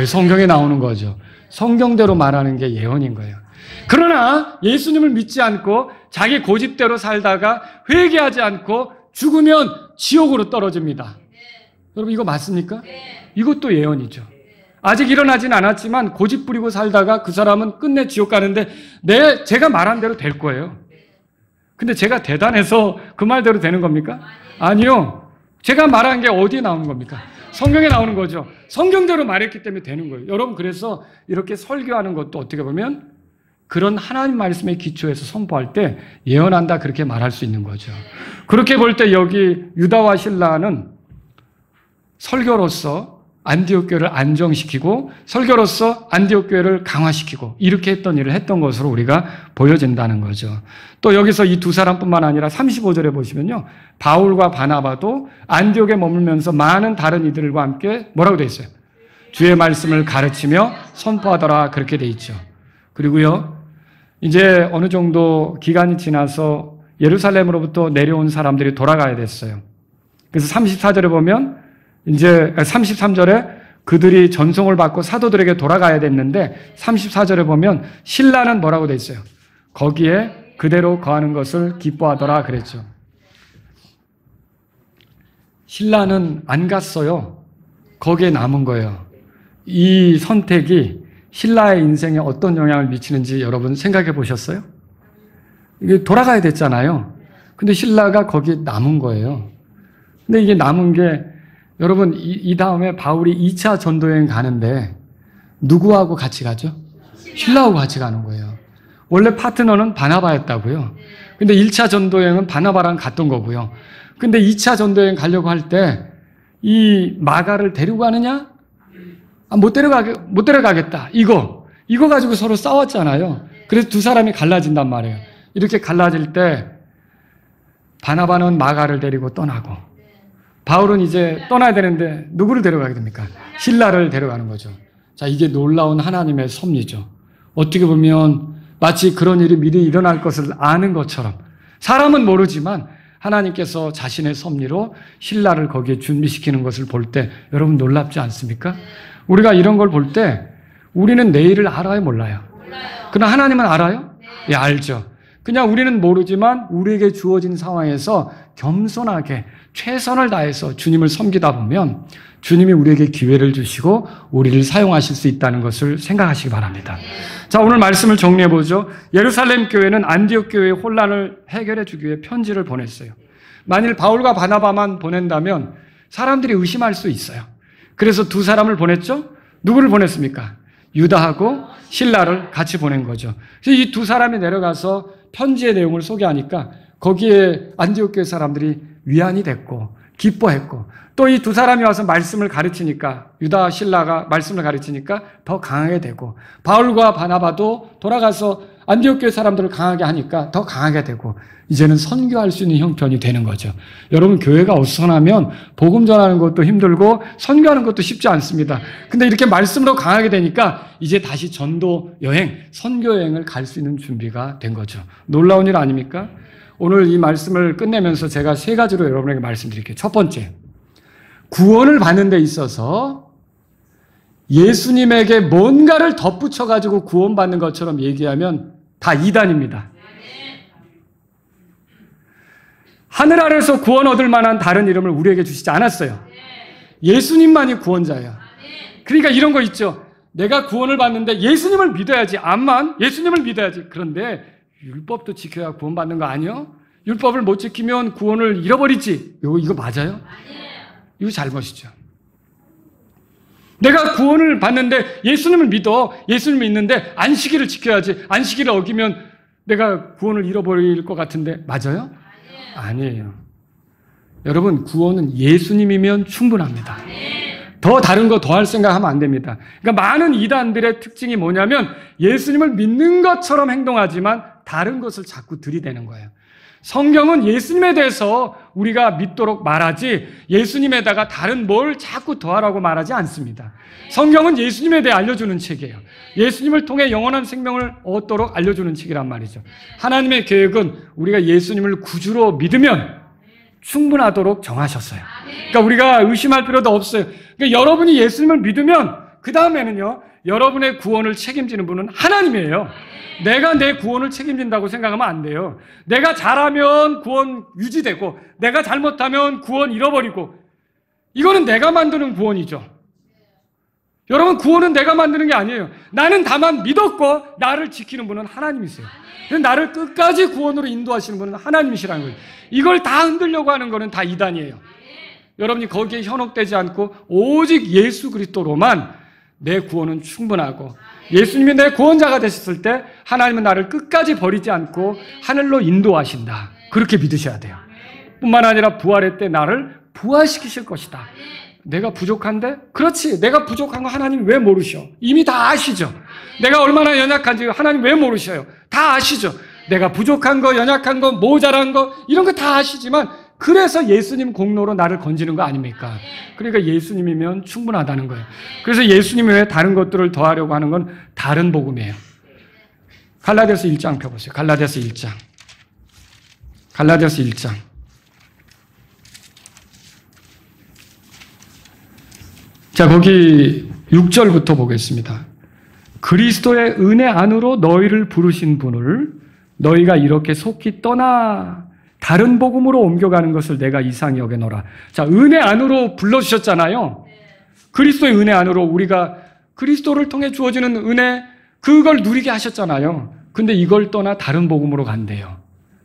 성경에 나오는 거죠. 성경대로 말하는 게 예언인 거예요. 그러나 예수님을 믿지 않고 자기 고집대로 살다가 회개하지 않고 죽으면 지옥으로 떨어집니다. 여러분 이거 맞습니까? 이것도 예언이죠. 아직 일어나진 않았지만 고집 부리고 살다가 그 사람은 끝내 지옥 가는데 제가 말한 대로 될 거예요. 근데 제가 대단해서 그 말대로 되는 겁니까? 아니요. 제가 말한 게 어디에 나오는 겁니까? 성경에 나오는 거죠. 성경대로 말했기 때문에 되는 거예요. 여러분 그래서 이렇게 설교하는 것도 어떻게 보면 그런 하나님 말씀의 기초에서 선포할 때 예언한다 그렇게 말할 수 있는 거죠. 그렇게 볼 때 여기 유다와 실라는 설교로서 안디옥 교회를 안정시키고 설교로서 안디옥 교회를 강화시키고 이렇게 했던 일을 했던 것으로 우리가 보여진다는 거죠. 또 여기서 이 두 사람뿐만 아니라 35절에 보시면요. 바울과 바나바도 안디옥에 머물면서 많은 다른 이들과 함께 뭐라고 되어 있어요? 주의 말씀을 가르치며 선포하더라 그렇게 되어 있죠. 그리고요. 이제 어느 정도 기간이 지나서 예루살렘으로부터 내려온 사람들이 돌아가야 됐어요. 그래서 34절에 보면 이제 33절에 그들이 전송을 받고 사도들에게 돌아가야 됐는데 34절에 보면 신라는 뭐라고 돼 있어요? 거기에 그대로 거하는 것을 기뻐하더라 그랬죠. 신라는 안 갔어요. 거기에 남은 거예요. 이 선택이 신라의 인생에 어떤 영향을 미치는지 여러분 생각해 보셨어요? 이게 돌아가야 됐잖아요. 근데 신라가 거기에 남은 거예요. 근데 이게 남은 게 여러분 이 다음에 바울이 2차 전도여행 가는데 누구하고 같이 가죠? 신라하고 같이 가는 거예요. 원래 파트너는 바나바였다고요. 근데 1차 전도여행은 바나바랑 갔던 거고요. 근데 2차 전도여행 가려고 할 때 이 마가를 데리고 가느냐? 못 데려가겠다. 이거 가지고 서로 싸웠잖아요. 그래서 두 사람이 갈라진단 말이에요. 이렇게 갈라질 때 바나바는 마가를 데리고 떠나고 바울은 이제 떠나야 되는데 누구를 데려가게 됩니까? 신라를 데려가는 거죠. 자, 이게 놀라운 하나님의 섭리죠. 어떻게 보면 마치 그런 일이 미리 일어날 것을 아는 것처럼 사람은 모르지만 하나님께서 자신의 섭리로 신라를 거기에 준비시키는 것을 볼 때 여러분 놀랍지 않습니까? 우리가 이런 걸 볼 때 우리는 내일을 알아요, 몰라요? 그러나 하나님은 알아요? 예, 알죠. 그냥 우리는 모르지만 우리에게 주어진 상황에서 겸손하게 최선을 다해서 주님을 섬기다 보면 주님이 우리에게 기회를 주시고 우리를 사용하실 수 있다는 것을 생각하시기 바랍니다. 자, 오늘 말씀을 정리해 보죠. 예루살렘 교회는 안디옥 교회의 혼란을 해결해 주기 위해 편지를 보냈어요. 만일 바울과 바나바만 보낸다면 사람들이 의심할 수 있어요. 그래서 두 사람을 보냈죠? 누구를 보냈습니까? 유다하고 실라를 같이 보낸 거죠. 그래서 이 두 사람이 내려가서 편지의 내용을 소개하니까 거기에 안디옥 교회 사람들이 위안이 됐고 기뻐했고 또 이 두 사람이 와서 말씀을 가르치니까 유다 실라가 말씀을 가르치니까 더 강하게 되고 바울과 바나바도 돌아가서 안디옥 교회 사람들을 강하게 하니까 더 강하게 되고 이제는 선교할 수 있는 형편이 되는 거죠. 여러분 교회가 어수선하면 복음 전하는 것도 힘들고 선교하는 것도 쉽지 않습니다. 근데 이렇게 말씀으로 강하게 되니까 이제 다시 전도 여행, 선교 여행을 갈 수 있는 준비가 된 거죠. 놀라운 일 아닙니까? 오늘 이 말씀을 끝내면서 제가 세 가지로 여러분에게 말씀드릴게요. 첫 번째, 구원을 받는 데 있어서 예수님에게 뭔가를 덧붙여가지고 구원받는 것처럼 얘기하면 다 이단입니다. 하늘 아래서 구원 얻을 만한 다른 이름을 우리에게 주시지 않았어요. 예수님만이 구원자예요. 그러니까 이런 거 있죠. 내가 구원을 받는데 예수님을 믿어야지. 암만 예수님을 믿어야지. 그런데 율법도 지켜야 구원받는 거 아니요? 율법을 못 지키면 구원을 잃어버리지. 이거 맞아요? 이거 잘못이죠. 내가 구원을 받는데 예수님을 믿어. 예수님을 믿는데 안식일을 지켜야지. 안식일을 어기면 내가 구원을 잃어버릴 것 같은데 맞아요? 아니에요. 여러분 구원은 예수님이면 충분합니다. 더 다른 거 더 할 생각하면 안 됩니다. 그러니까 많은 이단들의 특징이 뭐냐면 예수님을 믿는 것처럼 행동하지만 다른 것을 자꾸 들이대는 거예요. 성경은 예수님에 대해서 우리가 믿도록 말하지 예수님에다가 다른 뭘 자꾸 더하라고 말하지 않습니다. 성경은 예수님에 대해 알려주는 책이에요. 예수님을 통해 영원한 생명을 얻도록 알려주는 책이란 말이죠. 하나님의 계획은 우리가 예수님을 구주로 믿으면 충분하도록 정하셨어요. 그러니까 우리가 의심할 필요도 없어요. 그러니까 여러분이 예수님을 믿으면 그 다음에는요, 여러분의 구원을 책임지는 분은 하나님이에요. 내가 내 구원을 책임진다고 생각하면 안 돼요. 내가 잘하면 구원 유지되고 내가 잘못하면 구원 잃어버리고 이거는 내가 만드는 구원이죠. 여러분 구원은 내가 만드는 게 아니에요. 나는 다만 믿었고 나를 지키는 분은 하나님이세요. 나를 끝까지 구원으로 인도하시는 분은 하나님이시라는 거예요. 이걸 다 흔들려고 하는 거는 다 이단이에요. 여러분이 거기에 현혹되지 않고 오직 예수 그리스도로만 내 구원은 충분하고 예수님이 내 구원자가 되셨을 때 하나님은 나를 끝까지 버리지 않고 하늘로 인도하신다. 그렇게 믿으셔야 돼요. 뿐만 아니라 부활의 때 나를 부활시키실 것이다. 내가 부족한데? 그렇지. 내가 부족한 거 하나님 왜 모르셔? 이미 다 아시죠. 내가 얼마나 연약한지 하나님 왜 모르셔요? 다 아시죠. 내가 부족한 거, 연약한 거, 모자란 거 이런 거 다 아시지만 그래서 예수님 공로로 나를 건지는 거 아닙니까? 그러니까 예수님이면 충분하다는 거예요. 그래서 예수님 외에 다른 것들을 더하려고 하는 건 다른 복음이에요. 갈라디아서 1장 펴보세요. 갈라디아서 1장. 갈라디아서 1장. 자, 거기 6절부터 보겠습니다. 그리스도의 은혜 안으로 너희를 부르신 분을 너희가 이렇게 속히 떠나 다른 복음으로 옮겨가는 것을 내가 이상히 여겨노라. 자, 은혜 안으로 불러주셨잖아요. 그리스도의 은혜 안으로 우리가 그리스도를 통해 주어지는 은혜 그걸 누리게 하셨잖아요. 근데 이걸 떠나 다른 복음으로 간대요.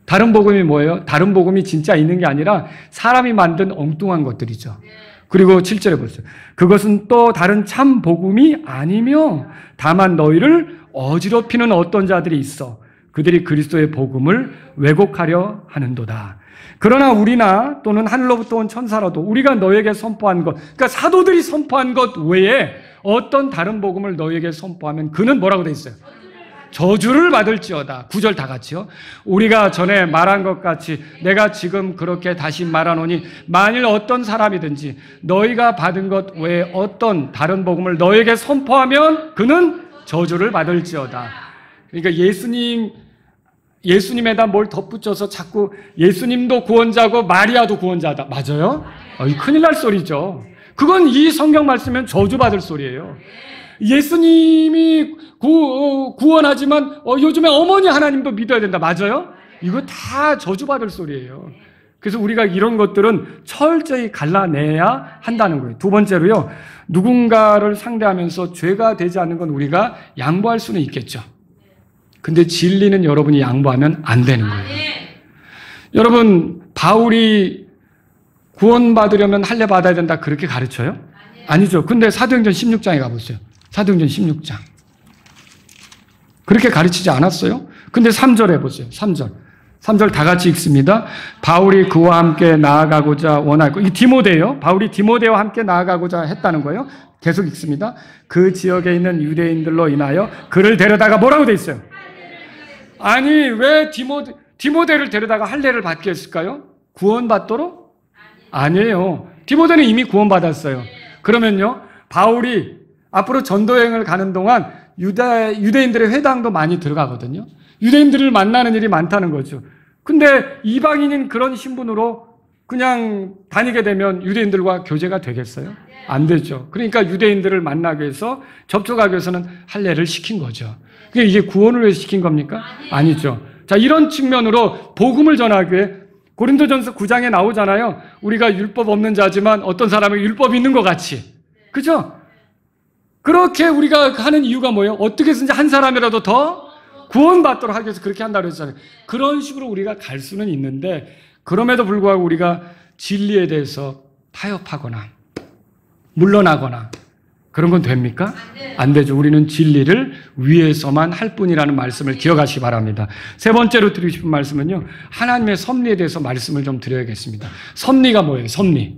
다른 복음이 뭐예요? 다른 복음이 진짜 있는 게 아니라 사람이 만든 엉뚱한 것들이죠. 그리고 7절에 보세요. 그것은 또 다른 참 복음이 아니며 다만 너희를 어지럽히는 어떤 자들이 있어 그들이 그리스도의 복음을 왜곡하려 하는도다. 그러나 우리나 또는 하늘로부터 온 천사라도 우리가 너에게 선포한 것, 그러니까 사도들이 선포한 것 외에 어떤 다른 복음을 너에게 선포하면 그는 뭐라고 돼 있어요? 저주를 받을지어다. 9절 다 같이요. 우리가 전에 말한 것 같이 내가 지금 그렇게 다시 말하노니 만일 어떤 사람이든지 너희가 받은 것 외에 어떤 다른 복음을 너에게 선포하면 그는 저주를 받을지어다. 그러니까 예수님에다 뭘 덧붙여서 자꾸 예수님도 구원자고 마리아도 구원자다. 맞아요? 큰일 날 소리죠. 그건 이 성경 말씀은 저주받을 소리예요. 예수님이 구원하지만 요즘에 어머니 하나님도 믿어야 된다. 맞아요? 이거 다 저주받을 소리예요. 그래서 우리가 이런 것들은 철저히 갈라내야 한다는 거예요. 두 번째로요, 누군가를 상대하면서 죄가 되지 않는 건 우리가 양보할 수는 있겠죠. 근데 진리는 여러분이 양보하면 안 되는 거예요. 여러분, 바울이 구원받으려면 할례 받아야 된다 그렇게 가르쳐요? 아니죠. 근데 사도행전 16장에 가보세요. 사도행전 16장. 그렇게 가르치지 않았어요? 근데 3절에 보세요. 3절 다 같이 읽습니다. 바울이 그와 함께 나아가고자 원하고, 이 디모데요. 바울이 디모데와 함께 나아가고자 했다는 거예요. 계속 읽습니다. 그 지역에 있는 유대인들로 인하여 그를 데려다가 뭐라고 돼 있어요? 아니, 왜 디모데를 데려다가 할례를 받게 했을까요? 구원받도록? 아니에요. 디모데는 이미 구원받았어요. 그러면요, 바울이 앞으로 전도여행을 가는 동안 유대인들의 회당도 많이 들어가거든요. 유대인들을 만나는 일이 많다는 거죠. 근데 이방인인 그런 신분으로 그냥 다니게 되면 유대인들과 교제가 되겠어요? 안 되죠. 그러니까 유대인들을 만나기 위해서, 접촉하기 위해서는 할례를 시킨 거죠. 그게 이게 구원을 위해서 시킨 겁니까? 아니죠. 자, 이런 측면으로 복음을 전하기 위해 고린도전서 9장에 나오잖아요. 우리가 율법 없는 자지만 어떤 사람에게 율법이 있는 것 같이. 그죠? 그렇게 우리가 하는 이유가 뭐예요? 어떻게 해서든지 한 사람이라도 더 구원받도록 하기 위해서 그렇게 한다고 했잖아요. 그런 식으로 우리가 갈 수는 있는데, 그럼에도 불구하고 우리가 진리에 대해서 타협하거나 물러나거나 그런 건 됩니까? 안 되죠. 우리는 진리를 위해서만 할 뿐이라는 말씀을 기억하시기 바랍니다. 세 번째로 드리고 싶은 말씀은요, 하나님의 섭리에 대해서 말씀을 좀 드려야겠습니다. 섭리가 뭐예요? 섭리.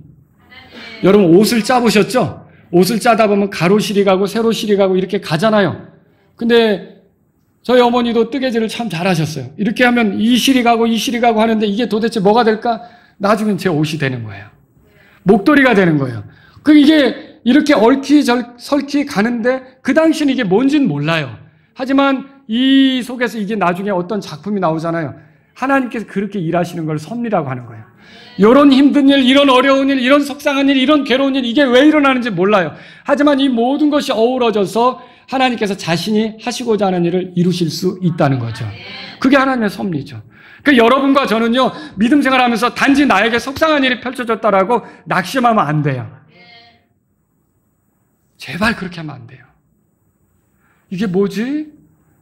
여러분, 옷을 짜보셨죠? 옷을 짜다 보면 가로 실이 가고 세로 실이 가고 이렇게 가잖아요. 근데 저희 어머니도 뜨개질을 참 잘하셨어요. 이렇게 하면 이 실이 가고 이 실이 가고 하는데 이게 도대체 뭐가 될까? 나중엔 제 옷이 되는 거예요. 목도리가 되는 거예요. 이게 이렇게 설키 가는데 그 당시는 이게 뭔지는 몰라요. 하지만 이 속에서 이게 나중에 어떤 작품이 나오잖아요. 하나님께서 그렇게 일하시는 걸 섭리라고 하는 거예요. 이런 힘든 일, 이런 어려운 일, 이런 속상한 일, 이런 괴로운 일, 이게 왜 일어나는지 몰라요. 하지만 이 모든 것이 어우러져서 하나님께서 자신이 하시고자 하는 일을 이루실 수 있다는 거죠. 그게 하나님의 섭리죠. 그러니까 여러분과 저는요, 믿음 생활하면서 단지 나에게 속상한 일이 펼쳐졌다라고 낙심하면 안 돼요. 제발 그렇게 하면 안 돼요. 이게 뭐지?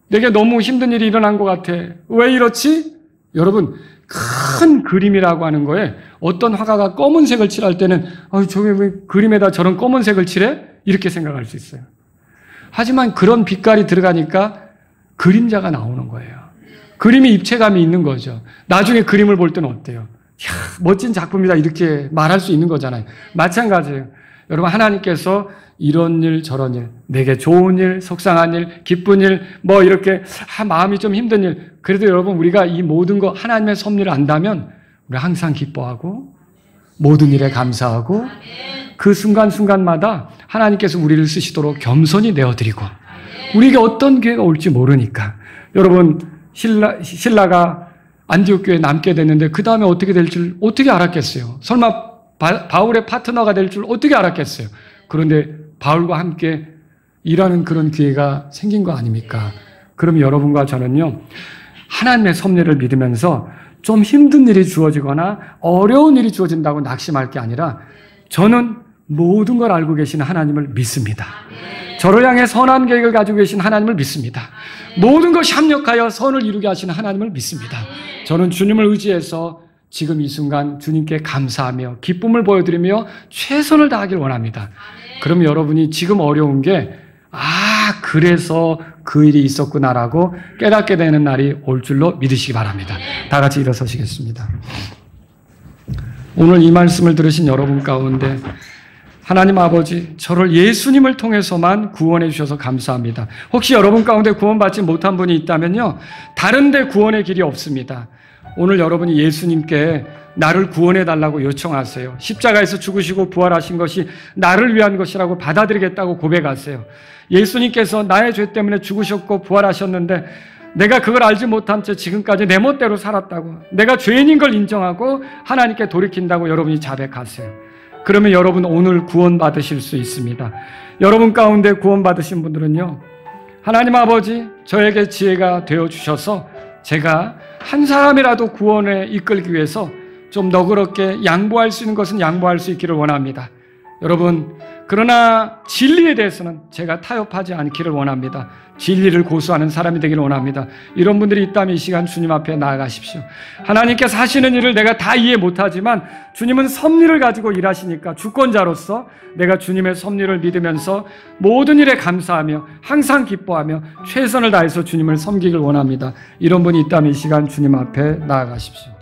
내게 너무 힘든 일이 일어난 것 같아. 왜 이렇지? 여러분, 큰 그림이라고 하는 거에 어떤 화가가 검은색을 칠할 때는 저게 왜 그림에다 저런 검은색을 칠해? 이렇게 생각할 수 있어요. 하지만 그런 빛깔이 들어가니까 그림자가 나오는 거예요. 그림이 입체감이 있는 거죠. 나중에 그림을 볼 때는 어때요? 이야, 멋진 작품이다 이렇게 말할 수 있는 거잖아요. 마찬가지예요. 여러분, 하나님께서 이런 일 저런 일, 내게 좋은 일, 속상한 일, 기쁜 일, 뭐 이렇게 마음이 좀 힘든 일, 그래도 여러분 우리가 이 모든 거 하나님의 섭리를 안다면 우리 항상 기뻐하고 모든 일에 감사하고 그 순간순간마다 하나님께서 우리를 쓰시도록 겸손히 내어드리고, 우리에게 어떤 기회가 올지 모르니까. 여러분, 신라가 안디옥 교회에 남게 됐는데 그 다음에 어떻게 될 줄 어떻게 알았겠어요? 설마 바울의 파트너가 될 줄 어떻게 알았겠어요? 그런데 바울과 함께 일하는 그런 기회가 생긴 거 아닙니까? 그럼 여러분과 저는요, 하나님의 섭리를 믿으면서 좀 힘든 일이 주어지거나 어려운 일이 주어진다고 낙심할 게 아니라, 저는 모든 걸 알고 계신 하나님을 믿습니다. 저를 향해 선한 계획을 가지고 계신 하나님을 믿습니다. 모든 것이 합력하여 선을 이루게 하시는 하나님을 믿습니다. 저는 주님을 의지해서 지금 이 순간 주님께 감사하며 기쁨을 보여드리며 최선을 다하길 원합니다. 그럼 여러분이 지금 어려운 게 그래서 그 일이 있었구나라고 깨닫게 되는 날이 올 줄로 믿으시기 바랍니다. 다 같이 일어서시겠습니다. 오늘 이 말씀을 들으신 여러분 가운데 하나님 아버지, 저를 예수님을 통해서만 구원해 주셔서 감사합니다. 혹시 여러분 가운데 구원받지 못한 분이 있다면요, 다른 데 구원의 길이 없습니다. 오늘 여러분이 예수님께 나를 구원해 달라고 요청하세요. 십자가에서 죽으시고 부활하신 것이 나를 위한 것이라고 받아들이겠다고 고백하세요. 예수님께서 나의 죄 때문에 죽으셨고 부활하셨는데 내가 그걸 알지 못한 채 지금까지 내 멋대로 살았다고, 내가 죄인인 걸 인정하고 하나님께 돌이킨다고 여러분이 자백하세요. 그러면 여러분 오늘 구원받으실 수 있습니다. 여러분 가운데 구원받으신 분들은요, 하나님 아버지, 저에게 지혜가 되어주셔서 제가 한 사람이라도 구원에 이끌기 위해서 좀 너그럽게 양보할 수 있는 것은 양보할 수 있기를 원합니다. 여러분, 그러나 진리에 대해서는 제가 타협하지 않기를 원합니다. 진리를 고수하는 사람이 되기를 원합니다. 이런 분들이 있다면 이 시간 주님 앞에 나아가십시오. 하나님께서 하시는 일을 내가 다 이해 못하지만 주님은 섭리를 가지고 일하시니까 주권자로서 내가 주님의 섭리를 믿으면서 모든 일에 감사하며 항상 기뻐하며 최선을 다해서 주님을 섬기길 원합니다. 이런 분이 있다면 이 시간 주님 앞에 나아가십시오.